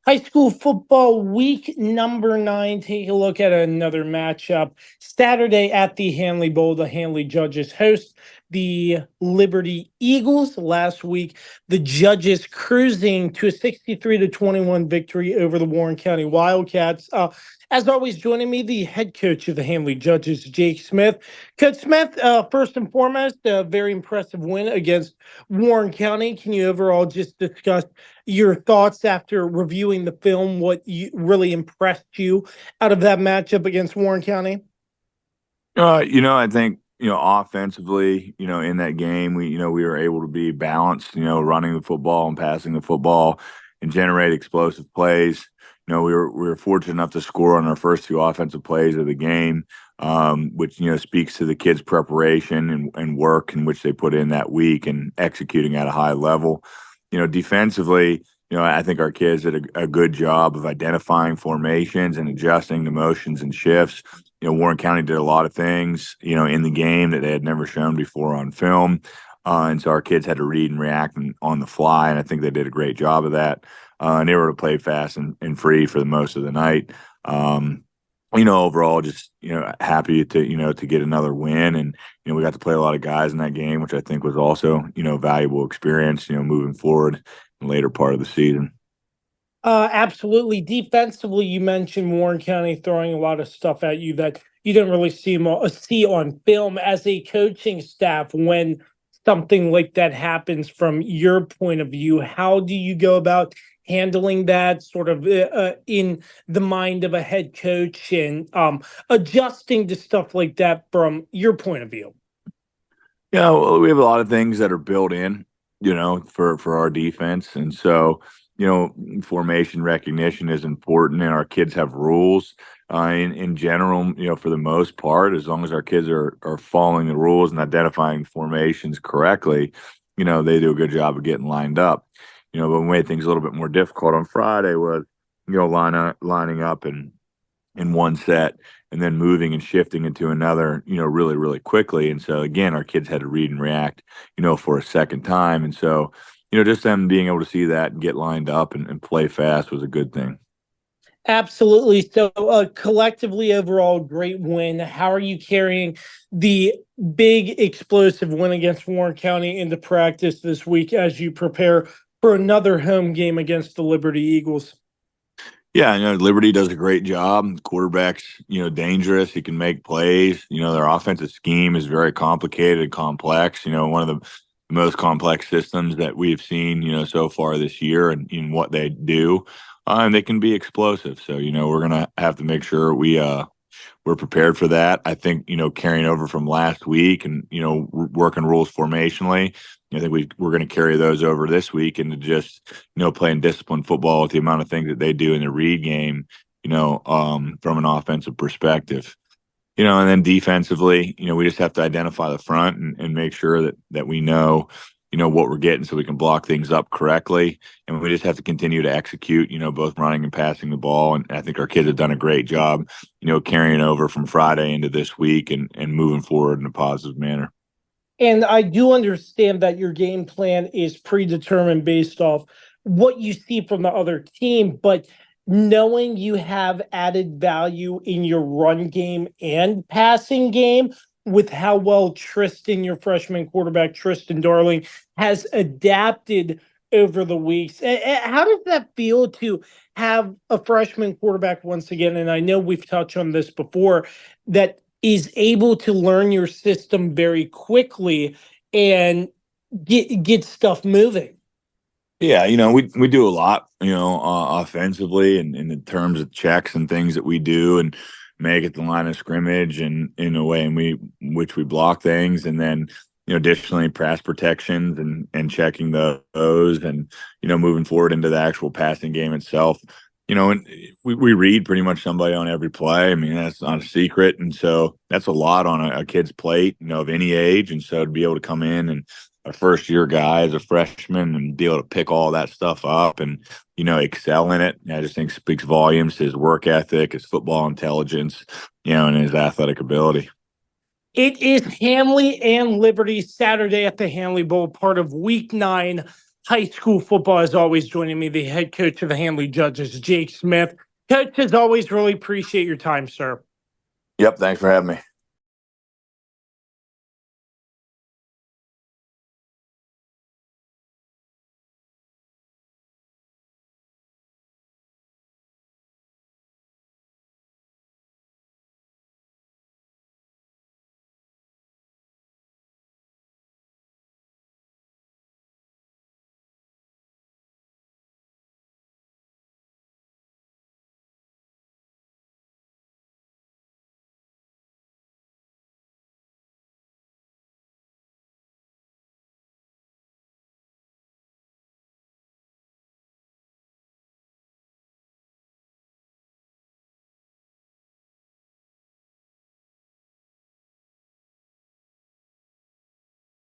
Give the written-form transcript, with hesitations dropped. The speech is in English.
High school football week number 9. Take a look at another matchup. Saturday at the Handley Bowl, the Handley Judges host the Liberty Eagles. Last week, the Judges cruising to a 63-21 victory over the Warren County Wildcats. As always, joining me, the head coach of the Handley Judges, Jake Smith. Coach Smith, first and foremost, a very impressive win against Warren County. Can you overall just discuss your thoughts after reviewing the film, what really impressed you out of that matchup against Warren County? I think, offensively, in that game, we were able to be balanced, running the football and passing the football and generate explosive plays. We were fortunate enough to score on our first two offensive plays of the game, which, speaks to the kids' preparation and work in which they put in that week and executing at a high level. Defensively, I think our kids did a good job of identifying formations and adjusting to motions and shifts. Warren County did a lot of things, in the game that they had never shown before on film. And so our kids had to read and react on the fly, and I think they did a great job of that. And they were able to play fast and free for the most of the night. Overall, just, happy to get another win. And, we got to play a lot of guys in that game, which I think was also, valuable experience, moving forward in the later part of the season. Absolutely. Defensively, you mentioned Warren County throwing a lot of stuff at you that you didn't really see on film. As a coaching staff, when something like that happens from your point of view, how do you go about handling that sort of in the mind of a head coach and adjusting to stuff like that from your point of view? Yeah, well, we have a lot of things that are built in, for our defense. And so, formation recognition is important, and our kids have rules. In general, for the most part, as long as our kids are following the rules and identifying formations correctly, they do a good job of getting lined up. But what made things a little bit more difficult on Friday was, lining up in one set and then moving and shifting into another, really, really quickly. And so, again, our kids had to read and react, for a second time. And so, just them being able to see that and get lined up and play fast was a good thing. Absolutely. So, collectively, overall, great win. How are you carrying the big explosive win against Warren County into practice this week as you prepare for another home game against the Liberty Eagles? Yeah, Liberty does a great job. The quarterback's, dangerous. He can make plays. Their offensive scheme is very complicated and complex. One of the most complex systems that we've seen, so far this year and in what they do. And they can be explosive. So, we're going to have to make sure we're prepared for that. I think, carrying over from last week and, working rules formationally, I think we're going to carry those over this week into just, playing disciplined football with the amount of things that they do in the read game, from an offensive perspective. And then defensively, we just have to identify the front and make sure that we know, what we're getting so we can block things up correctly. And we just have to continue to execute, both running and passing the ball. And I think our kids have done a great job, carrying over from Friday into this week and moving forward in a positive manner. And I do understand that your game plan is predetermined based off what you see from the other team, but knowing you have added value in your run game and passing game with how well Tristan, your freshman quarterback, Tristan Darling, has adapted over the weeks. How does that feel to have a freshman quarterback once again? And I know we've touched on this before, that is able to learn your system very quickly and get stuff moving. Yeah, we do a lot, offensively and in terms of checks and things that we do and make at the line of scrimmage and in a way which we block things. And then, additionally pass protections and checking those and, moving forward into the actual passing game itself. And we read pretty much somebody on every play. I mean, that's not a secret. And so that's a lot on a kid's plate, of any age. And so to be able to come in and a first year guy as a freshman and be able to pick all that stuff up and, excel in it, I just think speaks volumes to his work ethic, his football intelligence, and his athletic ability. It is Handley and Liberty Saturday at the Handley Bowl, part of Week 9. high school football. As always, joining me, the head coach of the Handley Judges, Jake Smith. Coach, as always, really appreciate your time, sir. Yep. Thanks for having me.